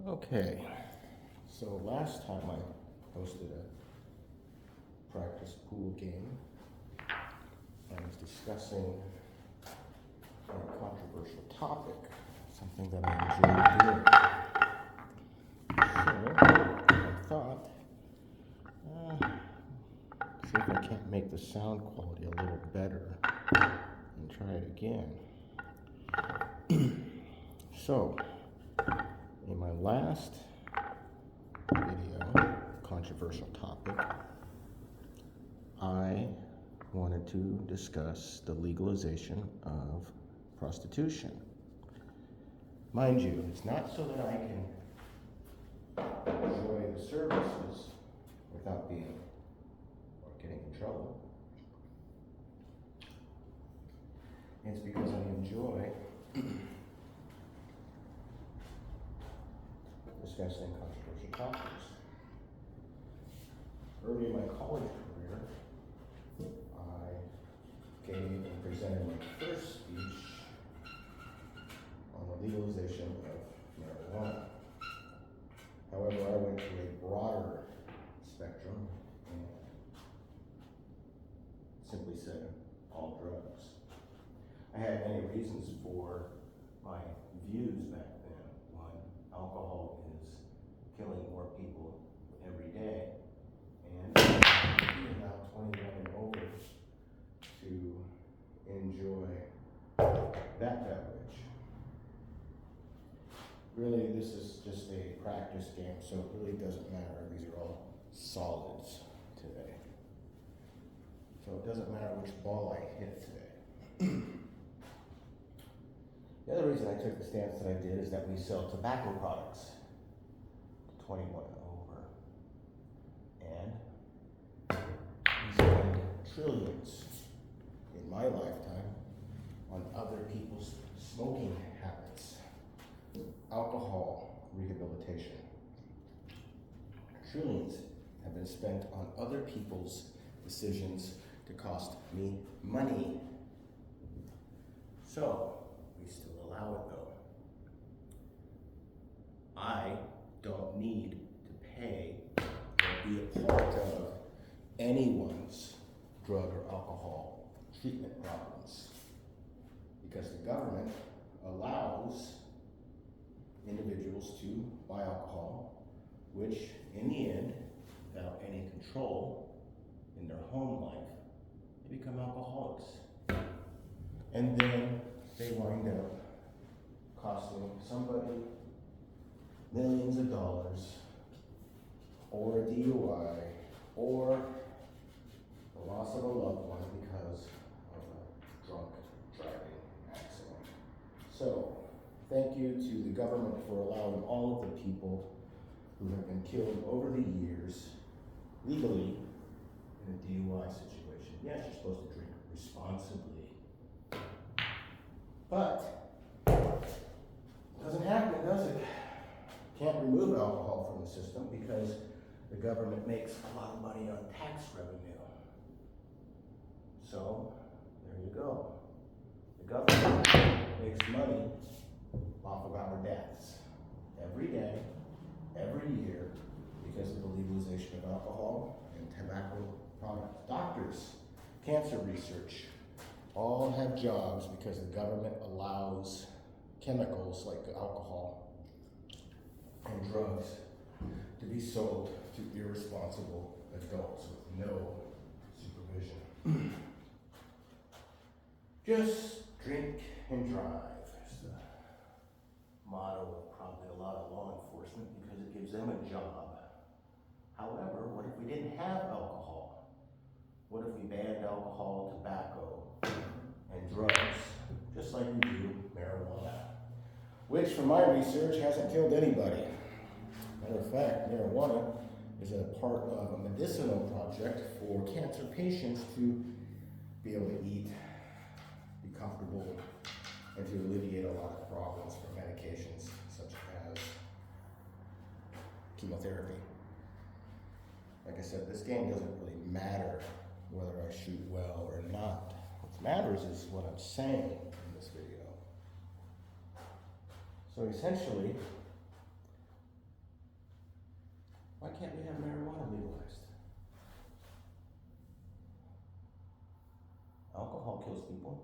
Okay, so last time I hosted a practice pool game. I was discussing a controversial topic, something that I enjoy doing. So I thought, see if I can't make the sound quality a little better and try it again. So, in my last video, controversial topic, I wanted to discuss the legalization of prostitution. Mind you, it's not so that I can enjoy the services without being or getting in trouble. It's because I enjoy discussing controversial topics. Early in my college career, I gave and presented my first speech on the legalization of marijuana. However, I went to a broader spectrum and simply said all drugs. I had many reasons for my views back then. One, alcohol is killing more people every day, and being now 21 and over to enjoy that beverage. Really, this is just a practice game, so it really doesn't matter. These are all solids today. So it doesn't matter which ball I hit today. The other reason I took the stance that I did is that we sell tobacco products to 21 and over. And we spend trillions in my lifetime on other people's smoking habits, alcohol rehabilitation. Trillions have been spent on other people's decisions to cost me money. So, we still allow it though. I don't need to pay or be a part of anyone's drug or alcohol treatment problems because the government allows individuals to buy alcohol, which in the end, without any control in their home life, they become alcoholics. And then they wind up costing somebody millions of dollars, or a DUI, or the loss of a loved one because of a drunk driving accident. So, thank you to the government for allowing all of the people who have been killed over the years legally in a DUI situation. Yes, you're supposed to drink responsibly. But it doesn't happen, does it? Can't remove alcohol from the system because the government makes a lot of money on tax revenue. So, there you go. The government makes money off of our deaths every day, every year, because of the legalization of alcohol and tobacco products. Doctors, cancer research, all have jobs because the government allows chemicals like alcohol and drugs to be sold to irresponsible adults with no supervision. Just drink and drive is the motto of probably a lot of law enforcement because it gives them a job. However, what if we didn't have alcohol? What if we banned alcohol, tobacco, and drugs, just like we do marijuana? Which, from my research, hasn't killed anybody. Matter of fact, marijuana is a part of a medicinal project for cancer patients to be able to eat, be comfortable, and to alleviate a lot of problems from medications such as chemotherapy. Like I said, this game doesn't really matter whether I shoot well or not. What matters is what I'm saying in this video. So essentially, Why can't we have marijuana legalized? Alcohol kills people,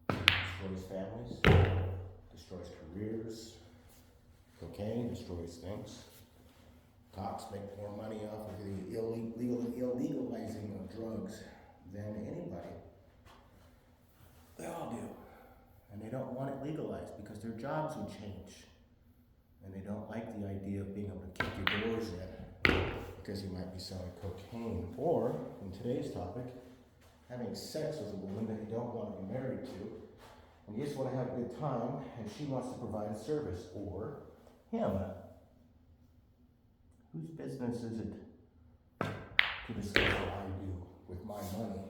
destroys families, destroys careers. Cocaine destroys things. Cops make more money off of the illegalizing of drugs than anybody. They all do. And they don't want it legalized because their jobs would change. And they don't like the idea of being able to kick your doors in because you might be selling cocaine. Or, in today's topic, having sex with a woman that you don't want to be married to, and you just want to have a good time, and she wants to provide a service, or him. Whose business is it to discuss what I do with my money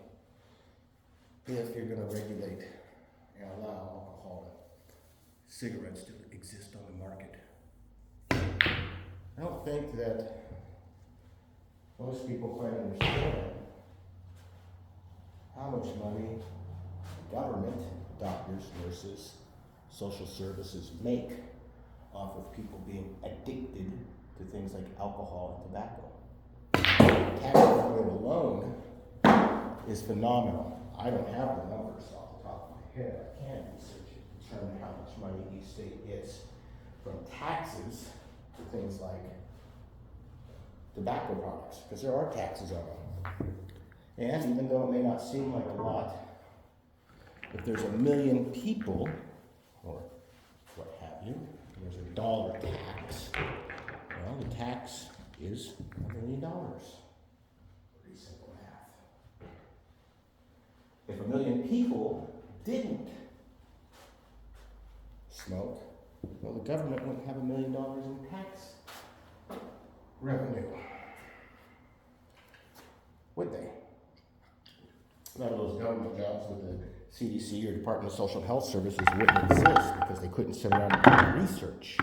if you're going to regulate and allow alcohol and cigarettes to exist on the market? I don't think that most people quite understand how much money the government, doctors, nurses, social services make off of people being addicted to things like alcohol and tobacco. Tax revenue alone is phenomenal. I don't have the numbers off the top of my head. I can't research it to determine how much money each state gets from taxes to things like tobacco products, because there are taxes on them. And even though it may not seem like a lot, if there's 1 million people, or what have you, there's a dollar tax. Well, the tax is $1 million. Pretty simple math. If 1 million people didn't smoke, well, the government wouldn't have $1 million in tax revenue. Would they? None of those government jobs with the CDC or Department of Social Health Services wouldn't exist because they couldn't sit around and do research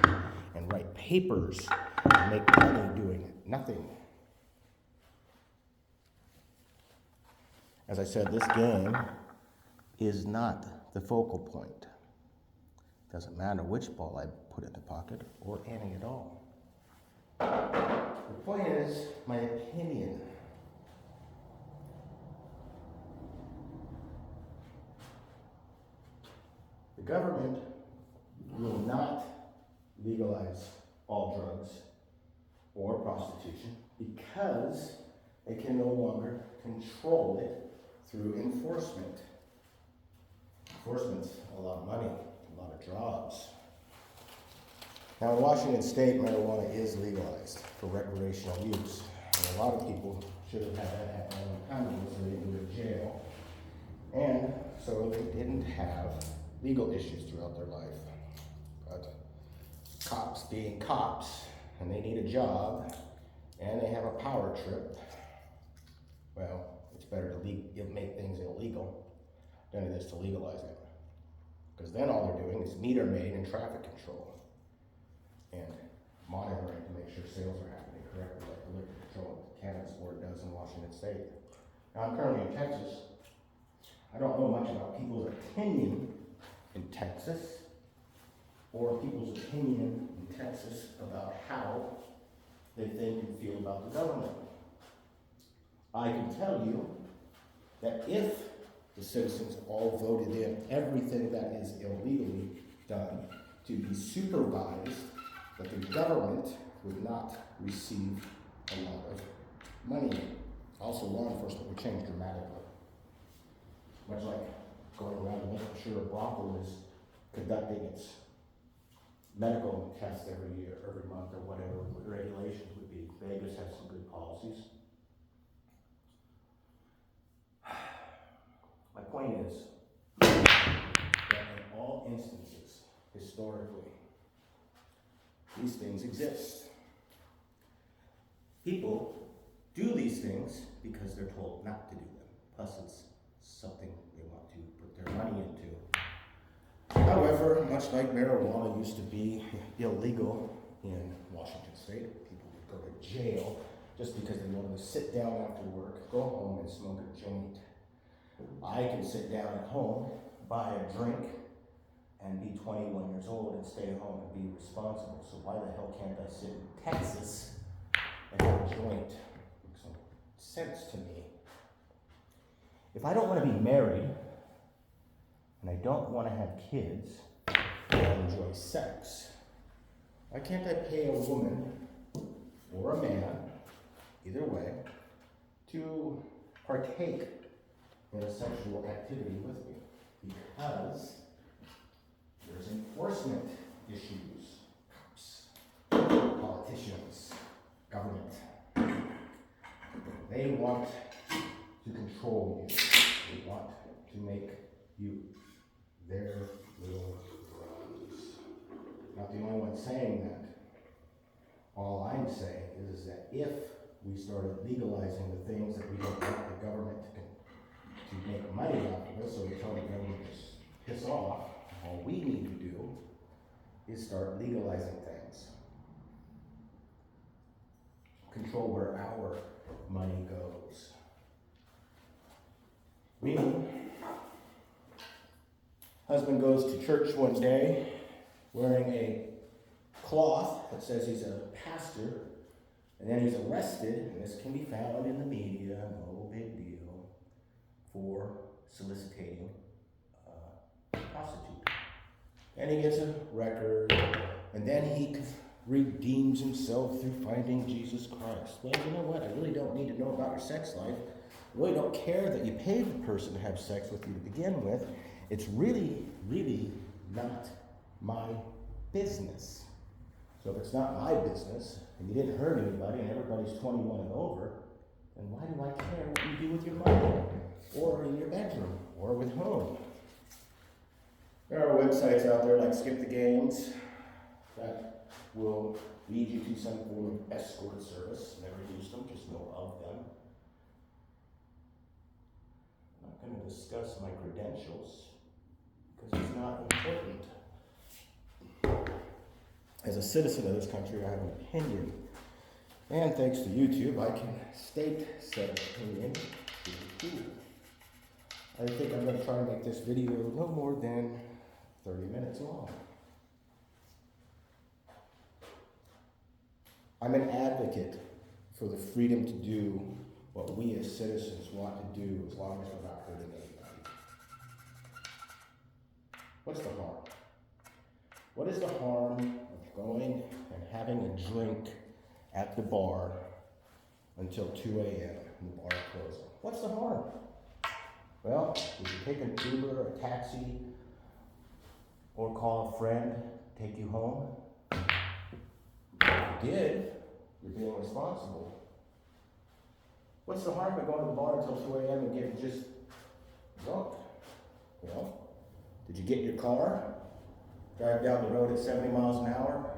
and write papers and make money doing nothing. As I said, this game is not the focal point. Doesn't matter which ball I put in the pocket or any at all. The point is my opinion. The government will not legalize all drugs or prostitution because they can no longer control it through enforcement. Enforcement's a lot of money, a lot of jobs. Now in Washington State, marijuana is legalized for recreational use. And a lot of people should have had that happen a long time ago so they didn't go to jail. And so they didn't have legal issues throughout their life. But cops being cops, and they need a job, and they have a power trip, well, it's better to make things illegal than it is to legalize it. Because then all they're doing is meter maid and traffic control and monitoring to make sure sales are happening correctly, like the Liquor Control Cannabis Board does in Washington State. Now I'm currently in Texas. I don't know much about people's opinion in Texas, or people's opinion in Texas about how they think and feel about the government. I can tell you that if the citizens all voted in everything that is illegally done to be supervised, that the government would not receive a lot of money. Also, law enforcement would change dramatically. Much like going around and making sure a brothel is conducting its medical tests every year, every month, or whatever the regulations would be. Vegas has some good policies. My point is that in all instances, historically, these things exist. People do these things because they're told not to do them. Plus, it's something they want to put their money into. However, much like marijuana used to be illegal in Washington State, people would go to jail just because they wanted to sit down after work, go home and smoke a joint. I can sit down at home, buy a drink, and be 21 years old and stay home and be responsible. So why the hell can't I sit in Texas and have a joint makes some sense to me. If I don't want to be married, and I don't want to have kids, and I enjoy sex, why can't I pay a woman or a man, either way, to partake in a sexual activity with me? Because there's enforcement issues. Politicians, government, they want to control you. They want to make you their little runs. Not the only one saying that. All I'm saying is that if we started legalizing the things that we don't want the government to make money off of us, so we tell the government to piss off, all we need to do is start legalizing things. Control where our money goes. Husband goes to church one day wearing a cloth that says he's a pastor, and then he's arrested, and this can be found in the media, no big deal, for soliciting a prostitute. And he gets a record, and then he redeems himself through finding Jesus Christ. Well, you know what? I really don't need to know about your sex life. I really don't care that you paid the person to have sex with you to begin with. It's really, really not my business. So if it's not my business, and you didn't hurt anybody, and everybody's 21 and over, then why do I care what you do with your money, or in your bedroom, or with whom? There are websites out there like Skip the Games that will lead you to some form of escort service. Never used them, just know of them. I'm not going to discuss my credentials because it's not important. As a citizen of this country, I have an opinion. And thanks to YouTube, I can state said opinion to the tool. I think I'm going to try and make this video no more than 30 minutes long. I'm an advocate for the freedom to do what we as citizens want to do as long as we're not hurting anybody. What's the harm? What is the harm of going and having a drink at the bar until 2 a.m. and the bar closing? What's the harm? Well, did you take an Uber or a taxi or call a friend to take you home? If you did, you're being responsible. What's the harm of going to the bar until 2 a.m. and getting just drunk? You know? Did you get your car, drive down the road at 70 miles an hour,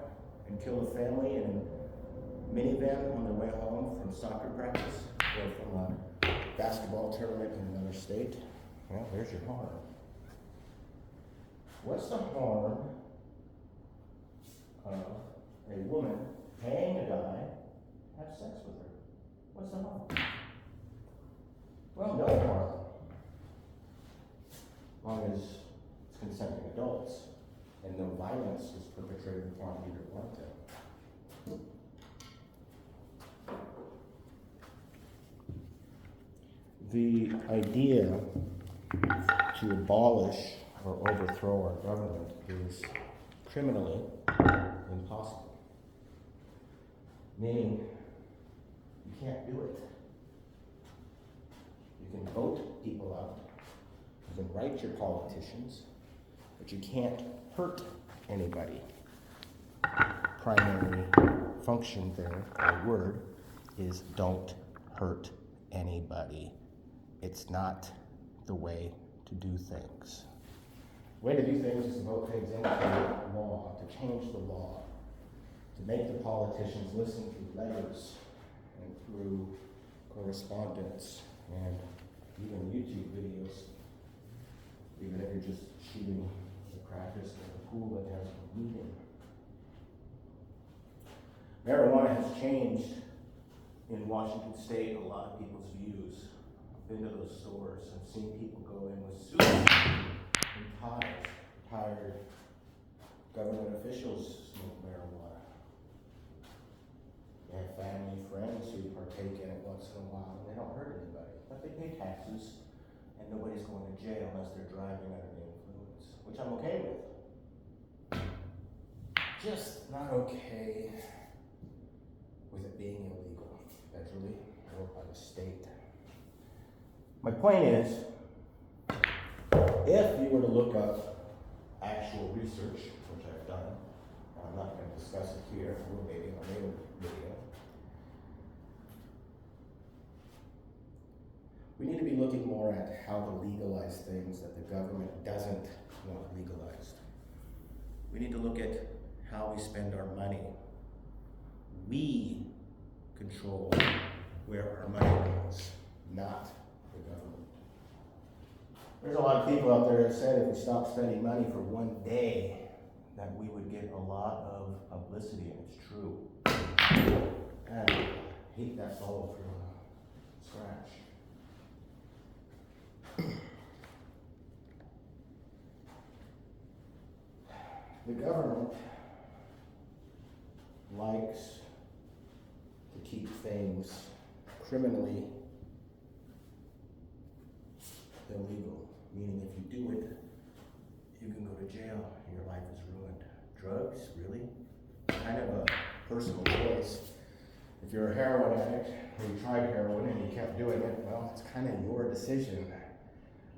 and kill a family in a minivan on their way home from soccer practice or from a basketball tournament in another state? Well, there's your harm. What's the harm of a woman paying a guy to have sex with her? What's the harm? Well, no harm. As long as it's consenting adults and no violence is perpetrated upon either one of them. The idea to abolish or overthrow our government is criminally impossible. Meaning, you can't do it. You can vote people out. You can write your politicians, but you can't hurt anybody. Primary function there, or word, is don't hurt anybody. It's not the way to do things. The way to do things is to vote things into law, to change the law, to make the politicians listen through letters and through correspondence and even YouTube videos, even if you're just shooting the crackers in a pool that has weed in. Marijuana has changed in Washington State a lot of people's views. I've been to those stores. I've seen people go in with suits and ties. Retired government officials smoke marijuana. They have family, friends once in a while, and they don't hurt anybody. But they pay taxes, and nobody's going to jail unless they're driving under the influence, which I'm okay with. Just not okay with it being illegal, federally or by the state. My point is, if you were to look up actual research, which I've done, I'm not going to discuss it here, or maybe I'll make a video. We need to be looking more at how to legalize things that the government doesn't want legalized. We need to look at how we spend our money. We control where our money goes, not the government. There's a lot of people out there that said if we stopped spending money for one day, that we would get a lot of publicity, and it's true. And I hate that follow through on a scratch. The government likes to keep things criminally illegal, meaning if you do it, you can go to jail and your life is ruined. Drugs, really? Kind of a personal choice. If you're a heroin addict, or you tried heroin and you kept doing it, well, it's kind of your decision.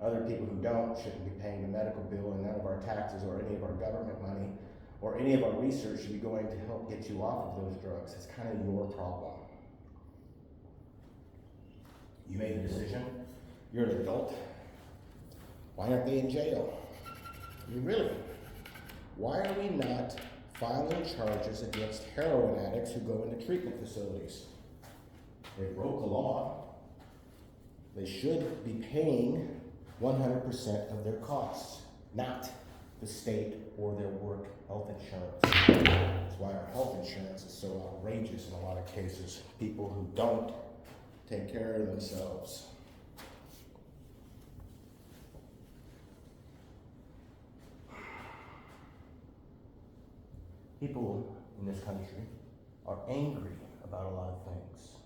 Other people who don't shouldn't be paying the medical bill, and none of our taxes or any of our government money or any of our research should be going to help get you off of those drugs. It's kind of your problem. You made a decision. You're an adult. Why aren't they in jail? I mean, really? Why are we not filing charges against heroin addicts who go into treatment facilities? They broke the law. They should be paying 100% of their costs, not the state or their work health insurance. That's why our health insurance is so outrageous in a lot of cases. People who don't take care of themselves. People in this country are angry about a lot of things,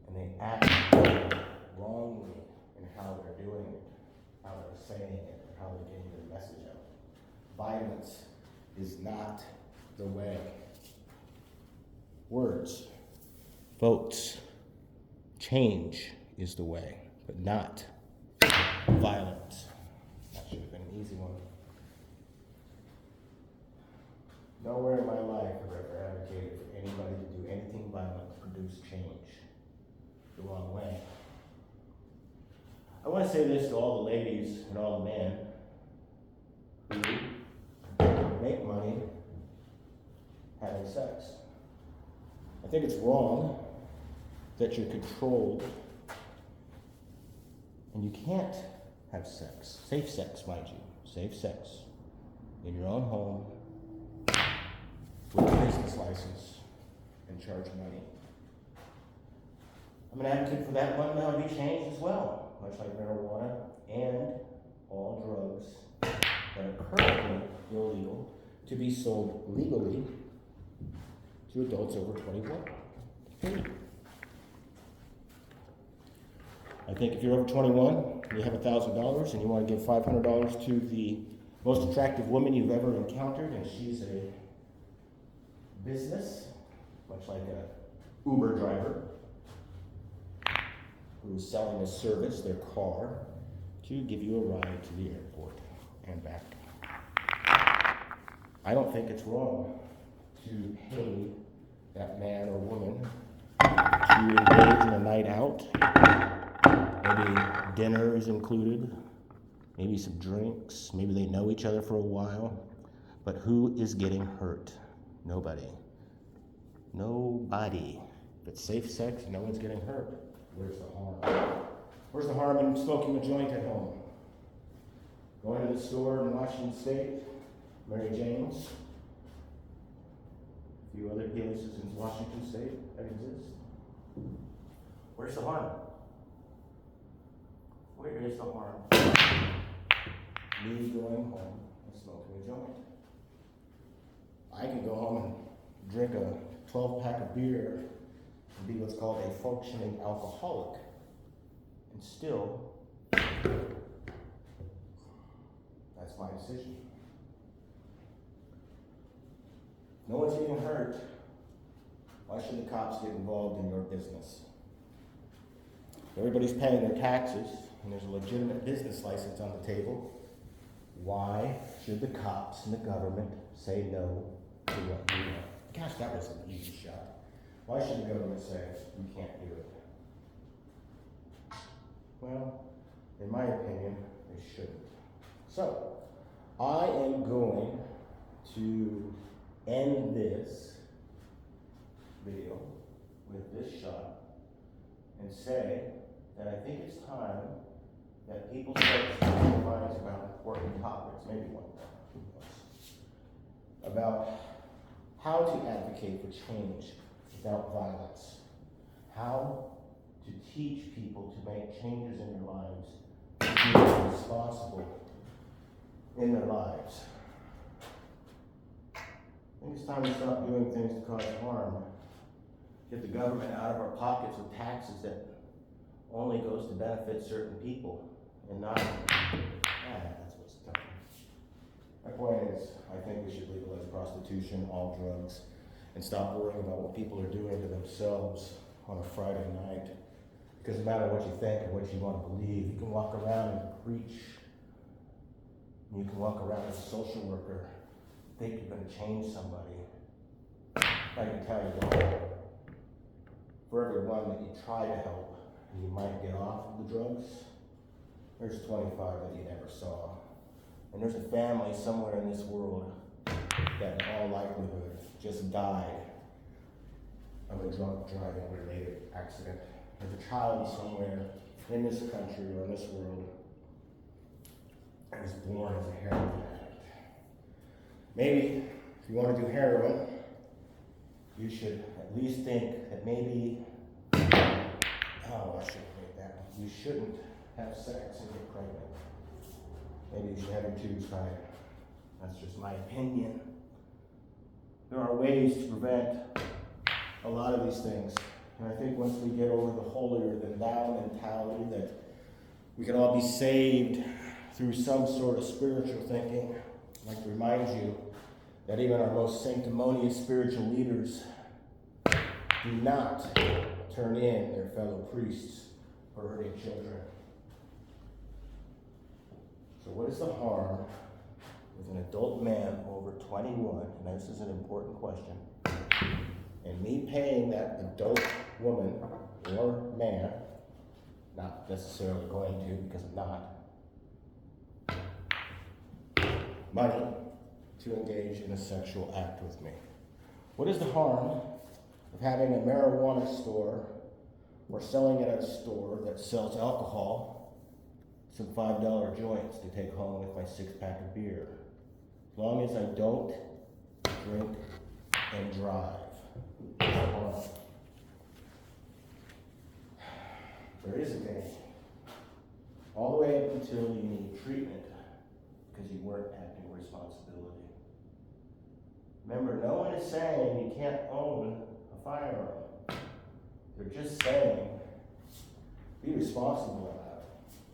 and they act wrongly in how they're doing it, how they're saying it, or how they're getting their message out. Violence is not the way. Words, votes, change is the way, but not violence. That should have been an easy one. Nowhere in my life have I ever advocated for anybody to do anything violent to produce change the wrong way. I want to say this to all the ladies and all the men who make money having sex. I think it's wrong that you're controlled and you can't have sex, safe sex, mind you, safe sex, in your own home with a business license and charge money. I'm an advocate for that one that would be changed as well, much like marijuana and all drugs that are currently illegal to be sold legally to adults over 21. Period. I think if you're over 21 and you have $1,000 and you want to give $500 to the most attractive woman you've ever encountered, and she's a business, much like a Uber driver who's selling a service, their car, to give you a ride to the airport and back. I don't think it's wrong to pay that man or woman to engage in a night out. Maybe dinner is included, maybe some drinks, maybe they know each other for a while, but who is getting hurt? Nobody. Nobody. If it's safe sex, no one's getting hurt. Where's the harm? Where's the harm in smoking a joint at home? Going to the store in Washington State, Mary Jane's, a few other places in Washington State that exist. Where's the harm? Where is the harm? Me going home and smoking a joint. I can go home and drink a 12-pack of beer and be what's called a functioning alcoholic, and still, that's my decision. No one's getting hurt. Why should the cops get involved in your business? Everybody's paying their taxes, and there's a legitimate business license on the table. Why should the cops and the government say no to what you want? Gosh, that was an easy shot. Why should the government say you can't do it? Well, in my opinion, they shouldn't. So, I am going to end this video with this shot and say that I think it's time that people start speaking their minds about important topics, maybe one about how to advocate for change without violence, how to teach people to make changes in their lives, to be responsible in their lives. I think it's time to stop doing things to cause harm, get the government out of our pockets with taxes that only goes to benefit certain people and not, that's what's tough. My point is, I think we should legalize prostitution, all drugs, and stop worrying about what people are doing to themselves on a Friday night. Because no matter what you think or what you want to believe, you can walk around and preach. You can walk around as a social worker, think you're going to change somebody. I can tell you that for every one that you try to help, and you might get off of the drugs, there's 25 that you never saw. And there's a family somewhere in this world that in all likelihood just died of a drunk driving related accident. There's a child somewhere in this country or in this world that was born as a heroin addict. Maybe if you want to do heroin, you should at least think that maybe, I shouldn't make that one. You shouldn't have sex and get pregnant. Maybe you should have your tubes tied. That's just my opinion. There are ways to prevent a lot of these things. And I think once we get over the holier than thou mentality that we can all be saved through some sort of spiritual thinking, I'd like to remind you that even our most sanctimonious spiritual leaders do not turn in their fellow priests for hurting children. So what is the harm with an adult man over 21, and this is an important question, and me paying that adult woman or man, not necessarily going to because I'm not, money to engage in a sexual act with me? What is the harm of having a marijuana store or selling it at a store that sells alcohol, some $5 joints to take home with my 6-pack of beer? As long as I don't drink and drive. There is a day. All the way up until you need treatment because you weren't acting responsibility. Remember, no one is saying you can't own a firearm. They're just saying, be responsible about it.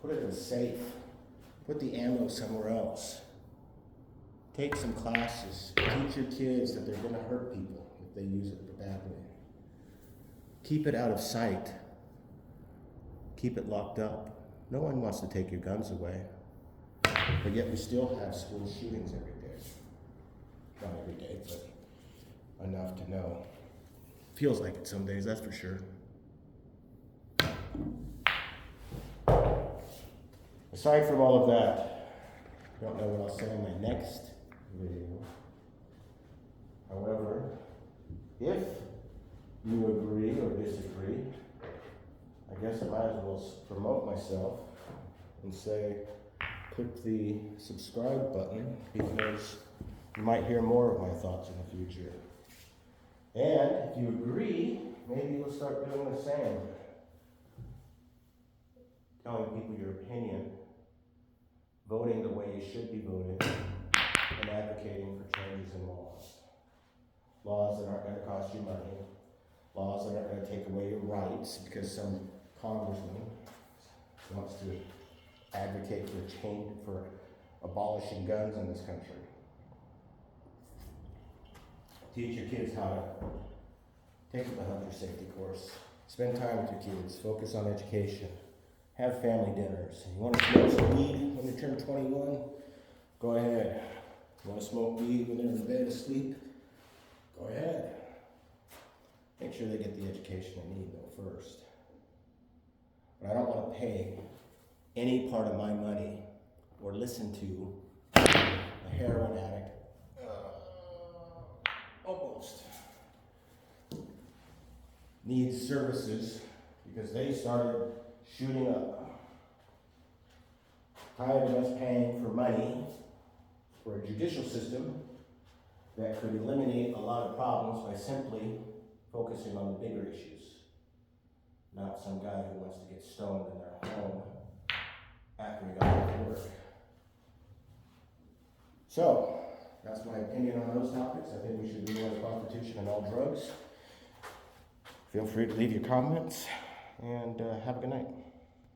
Put it in a safe. Put the ammo somewhere else. Take some classes. Teach your kids that they're going to hurt people if they use it badly. Keep it out of sight. Keep it locked up. No one wants to take your guns away. But yet we still have school shootings every day. Not every day, but enough to know. Feels like it some days, that's for sure. Aside from all of that, I don't know what I'll say in my next video. However, if you agree or disagree, I guess I might as well promote myself and say, click the subscribe button because you might hear more of my thoughts in the future. And if you agree, maybe you'll start doing the same. Telling people your opinion, voting the way you should be voting, and advocating for changes in laws. Laws that aren't going to cost you money, laws that aren't going to take away your rights because some congressman wants to advocate for abolishing guns in this country. Teach your kids how to take the hunter safety course. Spend time with your kids. Focus on education. Have family dinners. You want to smoke some weed when they turn 21? Go ahead. You want to smoke weed when they're in bed asleep? Go ahead. Make sure they get the education they need, though, first. But I don't want to pay any part of my money or listen to a heroin addict. Almost. Needs services because they started shooting up. Tired of us paying for money for a judicial system that could eliminate a lot of problems by simply focusing on the bigger issues, not some guy who wants to get stoned in their home after he got off work. So, that's my opinion on those topics. I think we should rewrite the Constitution and all drugs. Feel free to leave your comments, and have a good night.